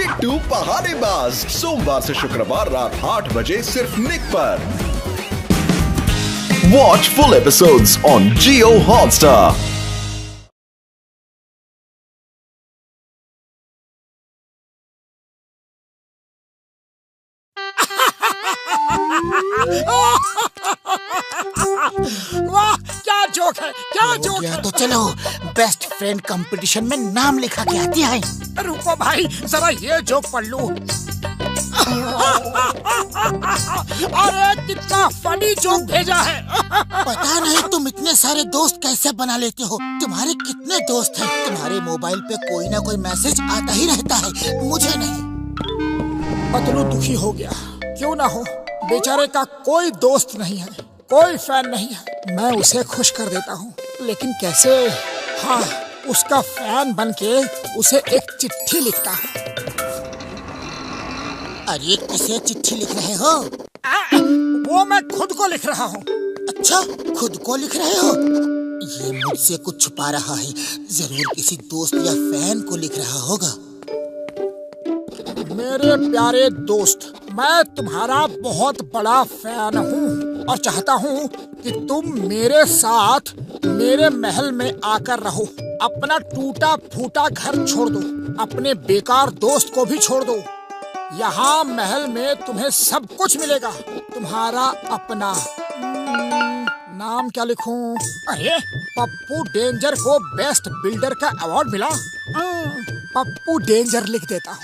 बिट्टू बहानेबाज, सोमवार से शुक्रवार रात 8 बजे सिर्फ निक पर। Watch full episodes on Jio Hotstar. वाह क्या जोक है, क्या जोक है। तो चलो बेस्ट फ्रेंड कंपटीशन में नाम लिखा के आती है। रुको भाई, जरा ये जोक पढ़ लूं। अरे कितना फनी जोक भेजा है। पता नहीं तुम इतने सारे दोस्त कैसे बना लेते हो। तुम्हारे कितने दोस्त हैं? तुम्हारे मोबाइल पे कोई ना कोई मैसेज आता ही रहता है, मुझे नहीं। पतलू दुखी हो गया। क्यों ना हो, बेचारे का कोई दोस्त नहीं है, कोई फैन नहीं है। मैं उसे खुश कर देता हूँ, लेकिन कैसे? हाँ, उसका फैन बनके उसे एक चिट्ठी लिखता हूँ। अरे किसे चिट्ठी लिख रहे हो? वो मैं खुद को लिख रहा हूँ। अच्छा, खुद को लिख रहे हो? ये मुझसे कुछ छुपा रहा है। जरूर किसी दोस्त या फैन को लिख रहा होगा। मेरे प्यारे दोस्त, मैं तुम्हारा बहुत बड़ा फैन हूँ और चाहता हूँ कि तुम मेरे साथ मेरे महल में आकर रहो। अपना टूटा फूटा घर छोड़ दो, अपने बेकार दोस्त को भी छोड़ दो। यहाँ महल में तुम्हें सब कुछ मिलेगा, तुम्हारा अपना। नाम क्या लिखूं? अरे पप्पू डेंजर को बेस्ट बिल्डर का अवार्ड मिला। पप्पू डेंजर लिख देता हूँ।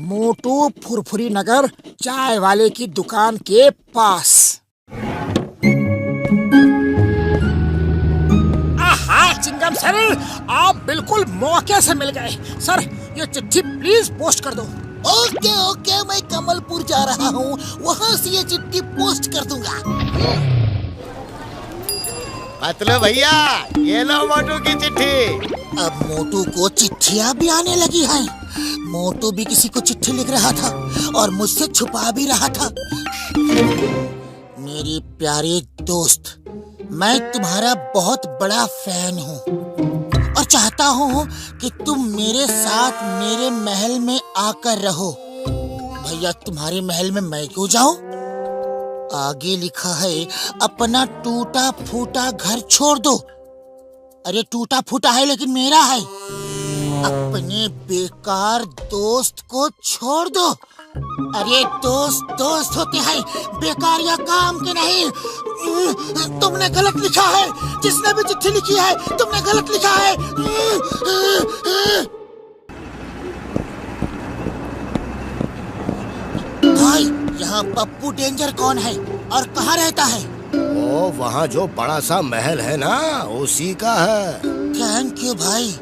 मोटू फुरफुरी नगर, चाय वाले की दुकान के पास। आहा चिंगम सर, आप बिल्कुल मौके से मिल गए। सर ये चिट्ठी प्लीज पोस्ट कर दो। ओके ओके, मैं कमलपुर जा रहा हूँ, वहाँ से ये चिट्ठी पोस्ट कर दूंगा। पतलू भैया, ये लो मोटू की चिट्ठी। अब मोटू को चिट्ठियाँ भी आने लगी हैं। मोटू भी किसी को चिट्ठी लिख रहा था और मुझसे छुपा भी रहा था। मेरे प्यारे दोस्त, मैं तुम्हारा बहुत बड़ा फैन हूँ और चाहता हूँ कि तुम मेरे साथ मेरे महल में आकर रहो। भैया, तुम्हारे महल में मैं क्यों जाऊँ? आगे लिखा है, अपना टूटा फूटा घर छोड़ दो। अरे टूटा फूटा है लेकिन मेरा है। अपने बेकार दोस्त को छोड़ दो। अरे दोस्त दोस्त होते हैं, बेकार या काम के नहीं। तुमने गलत लिखा है। जिसने भी चिट्ठी लिखी है, तुमने गलत लिखा है। भाई, यहाँ पप्पू डेंजर कौन है और कहाँ रहता है? ओ, वहाँ जो बड़ा सा महल है ना, उसी का है। थैंक यू भाई।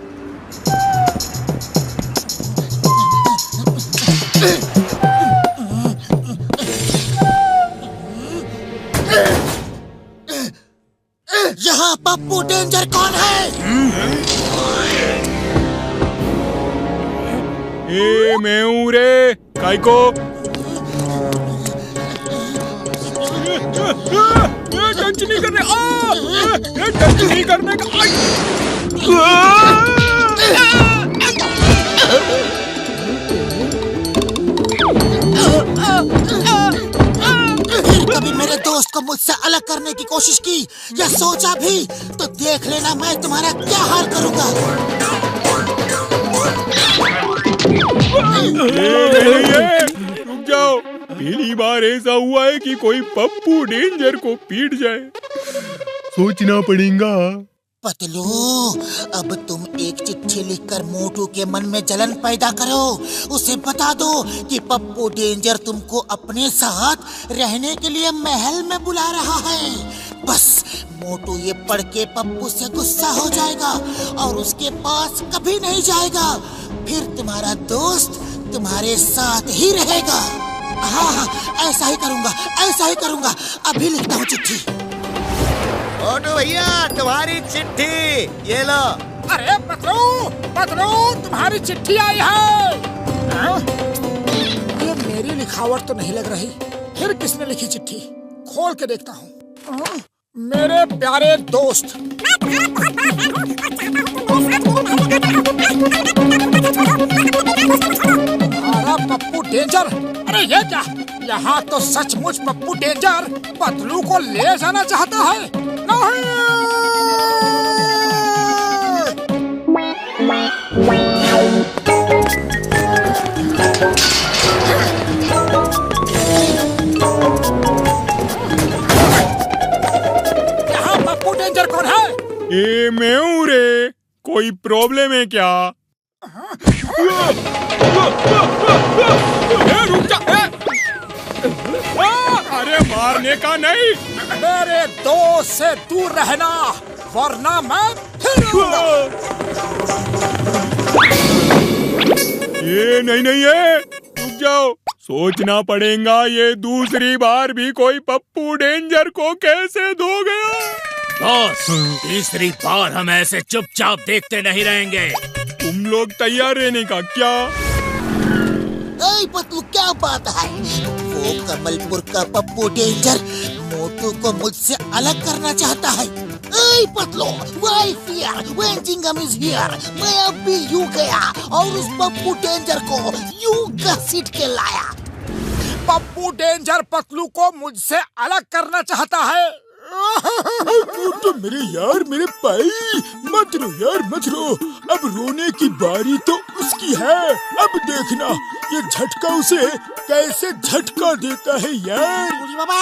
यहाँ पप्पू डेंजर कौन है? ए मैं हूँ रे, काय को? टच नहीं करने, टच नहीं करने का। कभी मेरे दोस्त को मुझसे अलग करने की कोशिश की या सोचा भी तो देख लेना मैं तुम्हारा क्या हाल करूंगा। रुक जाओ, पहली बार ऐसा हुआ है कि कोई पप्पू डेंजर को पीट जाए। सोचना पड़ेगा। पतलू, अब तुम एक चिट्ठी लिखकर मोटू के मन में जलन पैदा करो। उसे बता दो कि पप्पू डेंजर तुमको अपने साथ रहने के लिए महल में बुला रहा है। बस मोटू ये पढ़ के पप्पू से गुस्सा हो जाएगा और उसके पास कभी नहीं जाएगा। फिर तुम्हारा दोस्त तुम्हारे साथ ही रहेगा। हाँ, ऐसा ही करूँगा, ऐसा ही करूँगा। अभी लिखता हूँ चिट्ठी। मोटू भैया, तुम्हारी चिट्ठी, ये लो। अरे पतलू, तुम्हारी चिट्ठी आई है। ये मेरी लिखावट तो नहीं लग रही। फिर किसने लिखी चिट्ठी? खोल के देखता हूँ। मेरे प्यारे दोस्त, तुम्हारा पप्पू डेंजर। अरे ये क्या, यहाँ तो सचमुच पप्पू डेंजर पतलू को ले जाना चाहता है। नहीं, यहाँ पप्पू डेंजर कौन है? ए मैं हूँ रे, कोई प्रॉब्लम है क्या? रुक जा। अरे मारने का नहीं। मेरे दोस्त से दूर रहना वरना मैं फिर आऊंगा। ये नहीं है, रुक जाओ, सोचना पड़ेगा ये दूसरी बार भी कोई पप्पू डेंजर को कैसे धो गया। बॉस, तीसरी बार हम ऐसे चुपचाप देखते नहीं रहेंगे। तुम लोग तैयार रहने का क्या? ऐ पतलू, क्या बात है? वो कमलपुर का पप्पू डेंजर मोटू को मुझसे अलग करना चाहता है। ऐ Patlu, why fear when Chingam is here? मैं अब भी यूं गया और उस पप्पू डेंजर को यूं घसीट के लाया। पप्पू डेंजर पतलू को मुझसे अलग करना चाहता है। तो मेरे यार, मेरे भाई, मत रो यार, मत रो। अब रोने की बारी तो उसकी है। अब देखना ये झटका उसे कैसे झटका देता है यार। बुढ़ी बाबा,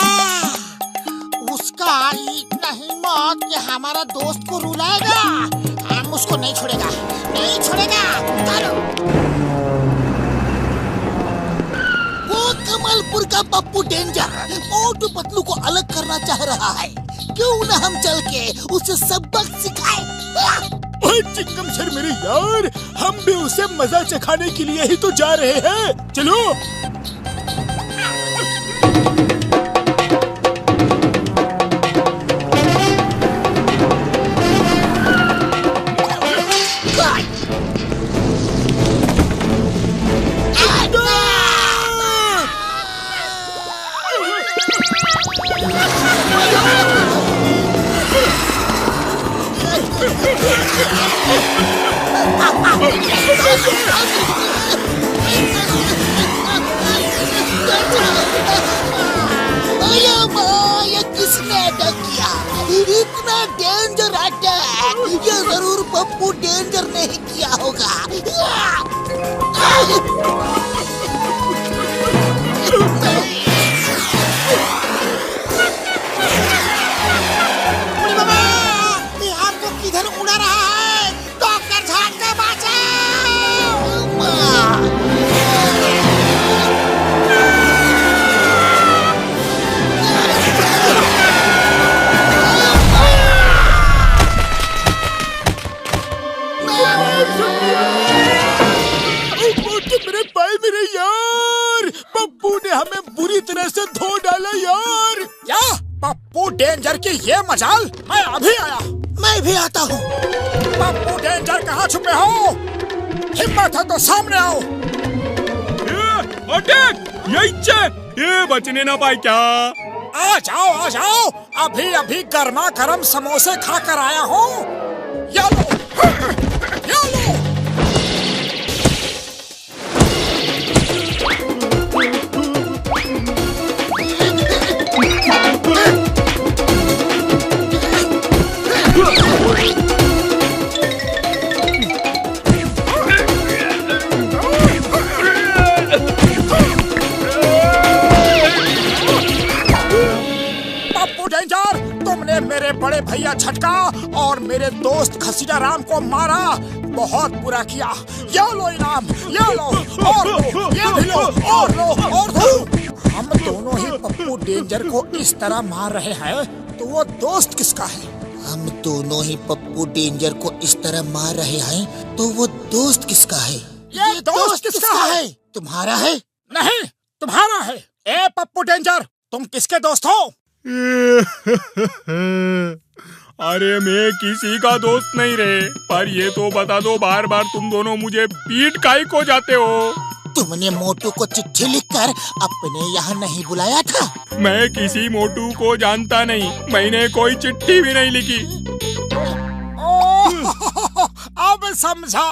उसका इतना हिम्मत कि हमारा दोस्त को रुलाएगा। हम उसको नहीं छोड़ेगा, नहीं छोड़ेगा। चलो, वो कमलपुर का पप्पू डेंजर मोटू पतलू को अलग करना चाह रहा है। क्यों ना हम चल के उसे सबक सिखाएं? चिंगम सर मेरे यार, हम भी उसे मजा चखाने के लिए ही तो जा रहे हैं। चलो। ये किसने अटैक किया? इतना डेंजर अटैक ये जरूर पप्पू डेंजर ने ही किया होगा। आपको किधर उड़ा रहा है? डॉक्टर झांका, मेरे भाई, मेरे यार, पप्पू ने हमें बुरी तरह से धो डाला यार। क्या पप्पू डेंजर की ये मजाल? मैं अभी आया। मैं भी आता हूँ। पप्पू डेंजर कहाँ छुपे हो? हिम्मत है तो सामने आओ। अटैक! ये बचने ना पाए क्या? आ जाओ, आ जाओ, अभी अभी गर्मा गर्म समोसे खा कर आया हूँ। ये लो, ये लो। तुमने मेरे बड़े भैया झटका और मेरे दोस्त खसीटा राम को मारा, बहुत बुरा किया। ये लो इनाम, ये लो, और लो, ये भी लो, और लो, और दो। हम दोनों ही पप्पू डेंजर को इस तरह मार रहे हैं, तो वो दोस्त किसका है? हम दोनों ही पप्पू डेंजर को इस तरह मार रहे हैं, तो वो दोस्त किसका है? ये दोस्त किसका है? तुम्हारा है? नहीं, तुम्हारा है। ए पप्पू डेंजर, तुम किसके दोस्त हो? अरे मैं किसी का दोस्त नहीं रे, पर ये तो बता दो, बार बार तुम दोनों मुझे पीट काहे को जाते हो? तुमने मोटू को चिट्ठी लिखकर अपने यहाँ नहीं बुलाया था? मैं किसी मोटू को जानता नहीं, मैंने कोई चिट्ठी भी नहीं लिखी। ओह, अब समझा।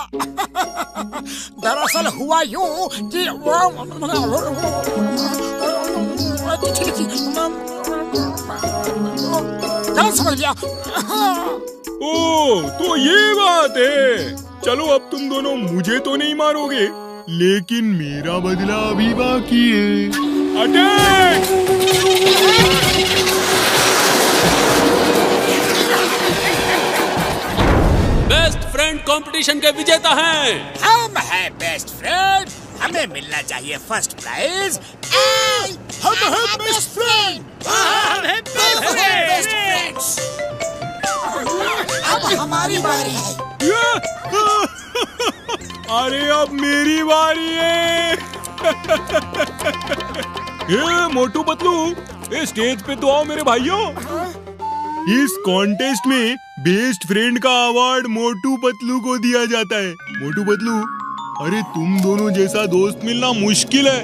दरअसल हुआ यूं कि क्या समझ लिया? ओ, तो ये बात है। चलो अब तुम दोनों मुझे तो नहीं मारोगे, लेकिन मेरा बदला अभी बाकी है। अटैक! बेस्ट फ्रेंड कंपटीशन के विजेता हैं हम हैं बेस्ट फ्रेंड, हमें मिलना चाहिए फर्स्ट प्राइज। हम हैं बेस्ट फ्रेंड। अब हमारी बारी है। अरे अब मेरी बारी है। ये मोटू पतलू, ये स्टेज पे तो आओ मेरे भाइयों। इस कॉन्टेस्ट में बेस्ट फ्रेंड का अवार्ड मोटू पतलू को दिया जाता है। मोटू पतलू, अरे तुम दोनों जैसा दोस्त मिलना मुश्किल है।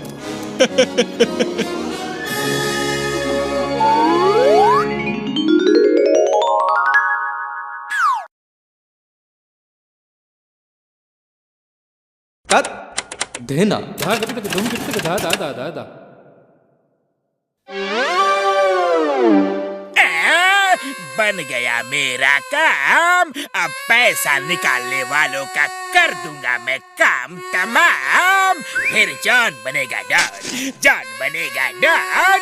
देना बन गया मेरा काम। अब पैसा निकालने वालों का कर दूंगा मैं काम तमाम। फिर जॉन बनेगा डॉन, जॉन बनेगा डॉन।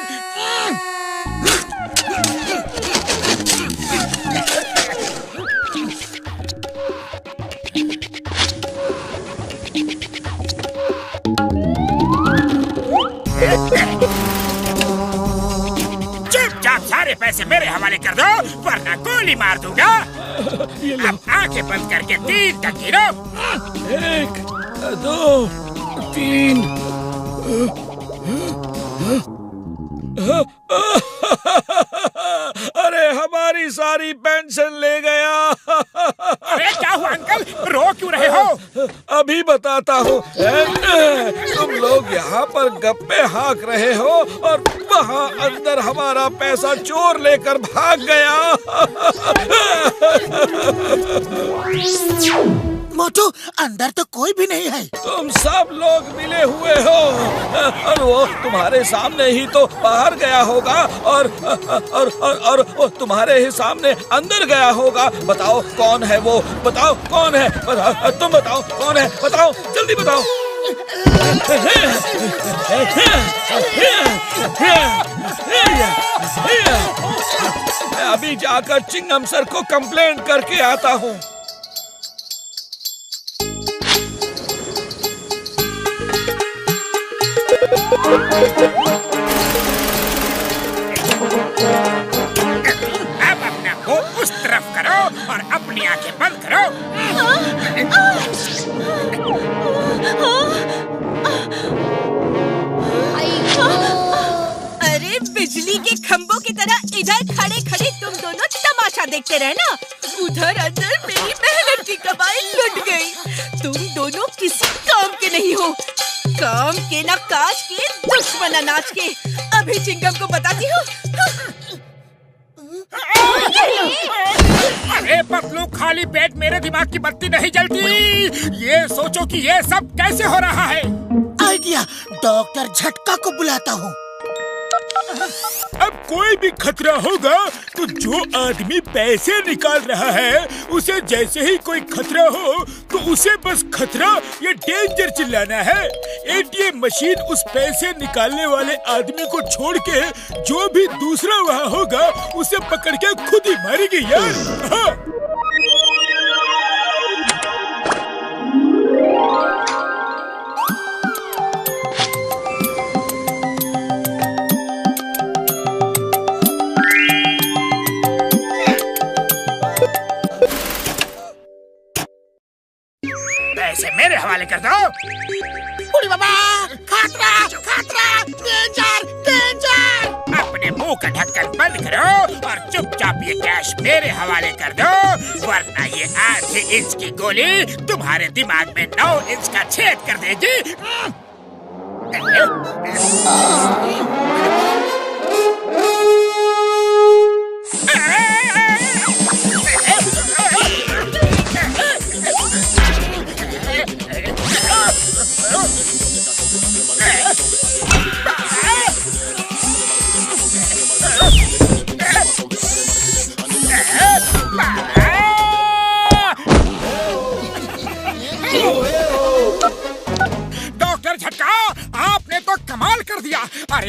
चुपचाप सारे पैसे मेरे हवाले कर दो, वरना गोली मार दूंगा। अब आंखें बंद करके 3 तक गिनो। 1, 2, 3। अरे हमारी सारी पेंशन ले गया। अरे क्या हुआ अंकल, रो क्यों रहे हो? अभी बताता हूँ। तुम लोग यहाँ पर गप्पे हाँक रहे हो और वहाँ अंदर हमारा पैसा चोर लेकर भाग गया। मोटू, अंदर तो कोई भी नहीं है। तुम सब लोग मिले हुए हो और वो तुम्हारे सामने ही तो बाहर गया होगा और वो तुम्हारे ही सामने अंदर गया होगा। बताओ कौन है वो, बताओ कौन है, बताओ, तुम बताओ कौन है, बताओ जल्दी बताओ। मैं अभी जाकर चिंगम सर को कंप्लेंट करके आता हूँ। अब अपना मुंह उस तरफ करो और अपनी आंखें बंद करो। अरे बिजली के खंभों की तरह इधर खड़े खड़े तुम दोनों तमाशा देखते रहना। उधर अंदर मेरी मेहनत की कमाई लुट गई। तुम दोनों किसी काम के नहीं हो, काम के ना काज के, दुश्मन अनाज के। अभी चिंगम को बताती हूँ। अरे पतलू, खाली पेट मेरे दिमाग की बत्ती नहीं जलती। ये सोचो कि ये सब कैसे हो रहा है। आइडिया, डॉक्टर झटका को बुलाता हूँ। अब कोई भी खतरा होगा तो जो आदमी पैसे निकाल रहा है उसे जैसे ही कोई खतरा हो तो उसे बस खतरा या डेंजर चिल्लाना है। एटीएम मशीन उस पैसे निकालने वाले आदमी को छोड़ के जो भी दूसरा वहाँ होगा उसे पकड़ के खुद ही मारेगी यार। हाँ। पैसे मेरे हवाले कर दो। उड़ी बाबा, खतरा, खतरा, डेंजर, डेंजर। अपने मुंह का ढक्कन बंद करो और चुपचाप ये कैश मेरे हवाले कर दो, वरना ये 8 इंच की गोली तुम्हारे दिमाग में 9 इंच का छेद कर देगी।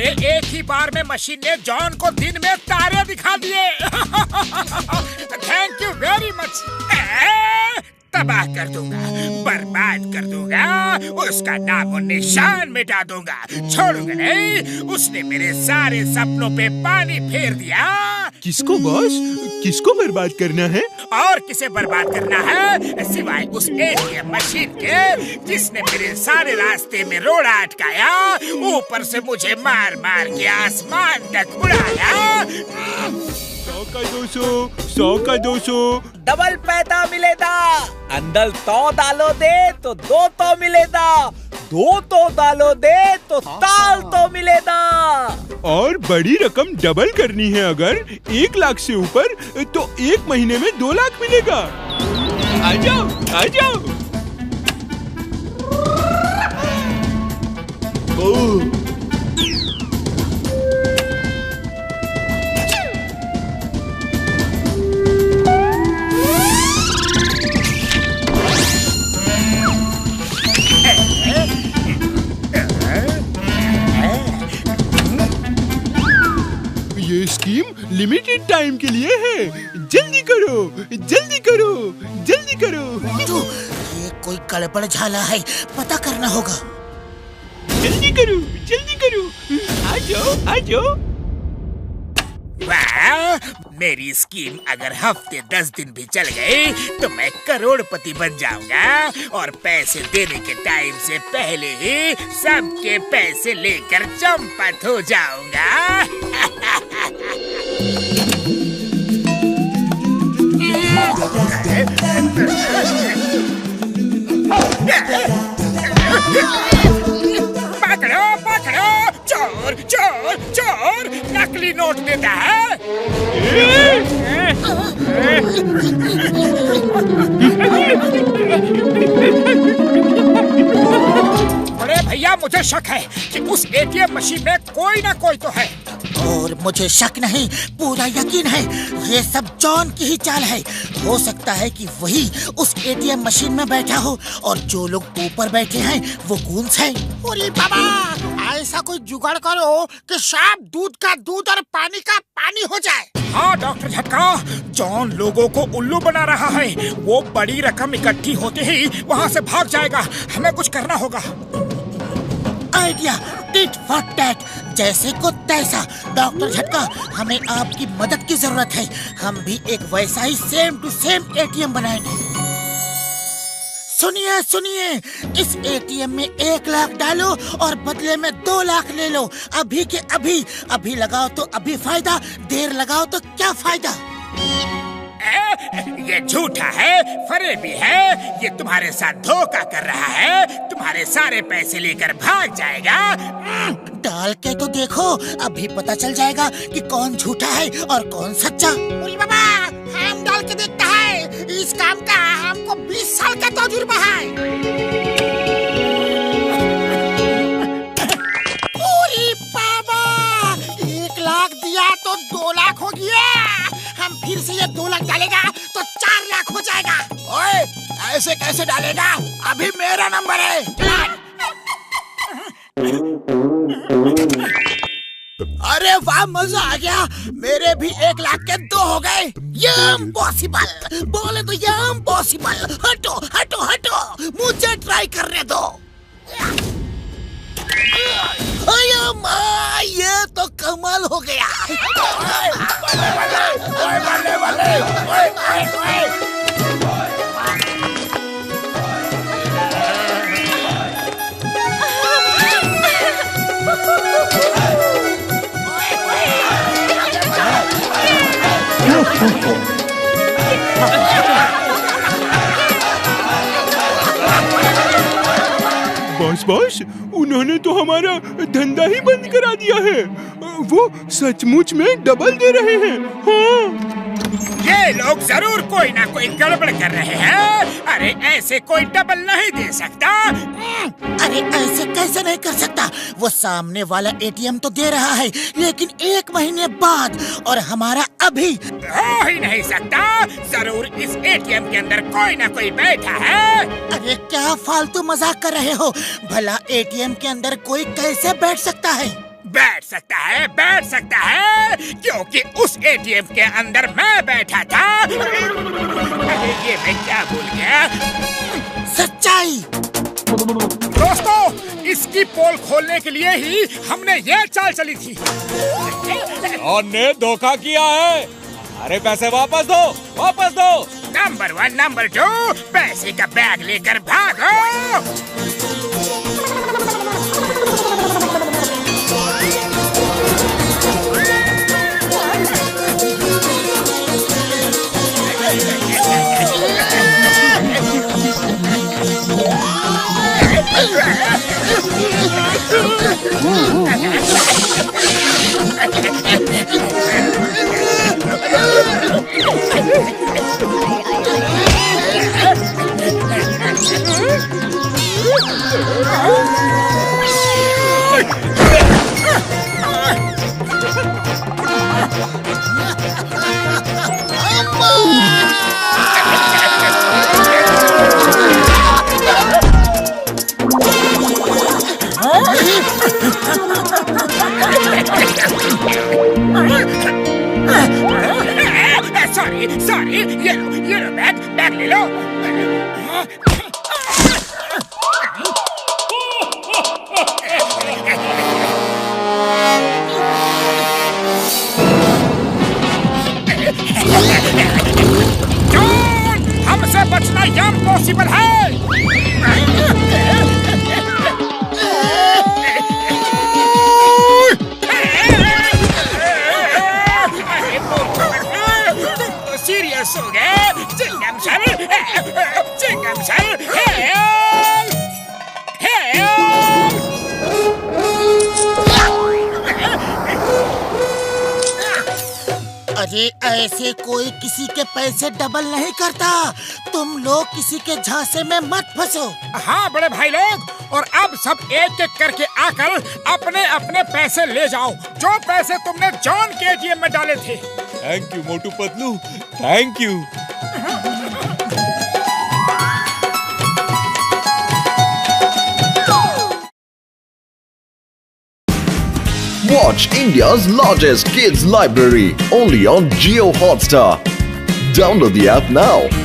अरे एक ही बार में मशीन ने जॉन को दिन में तारे दिखा दिए। Thank you very much. तबाह कर दूंगा, बर्बाद कर दूंगा, उसका नाम और निशान मिटा दूंगा, छोड़ूंगा नहीं। उसने मेरे सारे सपनों पे पानी फेर दिया। किसको बॉस? किसको बर्बाद करना है? और किसे बर्बाद करना है सिवाय उस एटीएम मशीन के जिसने मेरे सारे रास्ते में रोड़ा अटकाया, ऊपर से मुझे मार मार के आसमान तक उड़ाया। 100 का 200, 100 का 200। डबल पैसा मिलेगा। अंदर 100 डालो दे तो 2 तो मिलेगा, 2 तो डालो दे तो 4 तो मिलेगा। और बड़ी रकम डबल करनी है अगर 1 लाख से ऊपर तो 1 महीने में 2 लाख मिलेगा। आ जाओ, आ जाओ। ये स्कीम लिमिटेड टाइम के लिए है। जल्दी करो, जल्दी करो, जल्दी करो। तो ये कोई गड़बड़ झाला है, पता करना होगा। जल्दी करो, जल्दी करो। आ जाओ, आ जाओ। वाह, मेरी स्कीम अगर हफ्ते 10 दिन भी चल गई तो मैं करोड़पति बन जाऊंगा और पैसे देने के टाइम से पहले ही सबके पैसे लेकर चंपत हो जाऊंगा। पकड़ो, पकड़ो, चोर, चोर, चोर, नकली नोट देता है। अरे भैया, मुझे शक है कि उस एटीएम मशीन में कोई ना कोई तो है। और मुझे शक नहीं, पूरा यकीन है, ये सब जॉन की ही चाल है। हो सकता है कि वही उस एटीएम मशीन में बैठा हो और जो लोग ऊपर बैठे हैं वो गूंस हैं। अरे बाबा, ऐसा कोई जुगाड़ करो कि साफ दूध का दूध और पानी का पानी हो जाए। हाँ डॉक्टर झटका, जॉन लोगों को उल्लू बना रहा है। वो बड़ी रकम इकट्ठी होते ही वहाँ से भाग जाएगा। हमें कुछ करना होगा। आइडिया, टिट फॉर टैट, जैसे को तैसा। डॉक्टर झटका, हमें आपकी मदद की जरूरत है। हम भी एक वैसा ही सेम टू सेम एटीएम बनाएंगे। सुनिए सुनिए, इस एटीएम में 1 लाख डालो और बदले में 2 लाख ले लो। अभी के अभी। अभी लगाओ तो अभी फायदा, देर लगाओ तो क्या फायदा। ये झूठा है, फरेबी है। ये तुम्हारे साथ धोखा कर रहा है। तुम्हारे सारे पैसे लेकर भाग जाएगा। डाल के तो देखो, अभी पता चल जाएगा कि कौन झूठा है और कौन सच्चा। अरे बाबा, हम डाल के देखता है। इस काम का हमको 20 साल का तजुर्बा है। अरे बाबा, 1 लाख दिया तो 2 लाख हो गया। हम फिर से ये 2 लाख डालेगा तो 4 लाख हो जाएगा। ओए, ऐसे कैसे डालेगा? अभी मेरा नंबर है। अरे वाह, मजा आ गया। मेरे भी 1 लाख के 2 हो गए। ये इम्पॉसिबल, बोले तो ये इम्पॉसिबल। हटो हटो हटो, मुझे ट्राई करने दो। अरे माँ, ये तो कमाल हो गया। बल्ले, बल्ले, बल्ले। बॉस बॉस, उन्होंने तो हमारा धंधा ही बंद करा दिया है। वो सचमुच में डबल दे रहे हैं। हाँ, ये लोग जरूर कोई ना कोई गड़बड़ कर रहे हैं। अरे ऐसे कोई डबल नहीं दे सकता। अरे ऐसे कैसे नहीं कर सकता? वो सामने वाला एटीएम तो दे रहा है, लेकिन 1 महीने बाद, और हमारा अभी। हो ही नहीं सकता। जरूर इस एटीएम के अंदर कोई ना कोई बैठा है। अरे क्या फालतू मजाक कर रहे हो? भला एटीएम के अंदर कोई कैसे बैठ सकता है? बैठ सकता है क्योंकि उस एटीएम के अंदर मैं बैठा था। अरे ये मैं क्या भूल गया। सच्चाई। दोस्तों, इसकी पोल खोलने के लिए ही हमने ये चाल चली थी। जॉन ने धोखा किया है। अरे पैसे वापस दो, वापस दो। नंबर 1, नंबर 2, पैसे का बैग लेकर भागो। सॉरी, ये लो बैग ले लो। जॉन, हमसे बचना इम्पॉसिबल है। सीरियस हो गए। चिंगम सर, अरे ऐसे कोई किसी के पैसे डबल नहीं करता। तुम लोग किसी के झांसे में मत फंसो। हाँ बड़े भाई लोग, और अब सब एक एक करके आकर अपने अपने पैसे ले जाओ, जो पैसे तुमने जॉन के एटीएम में डाले थे। Thank you Motu Patlu, thank you. Watch India's largest kids library only on Jio Hotstar. Download the app now.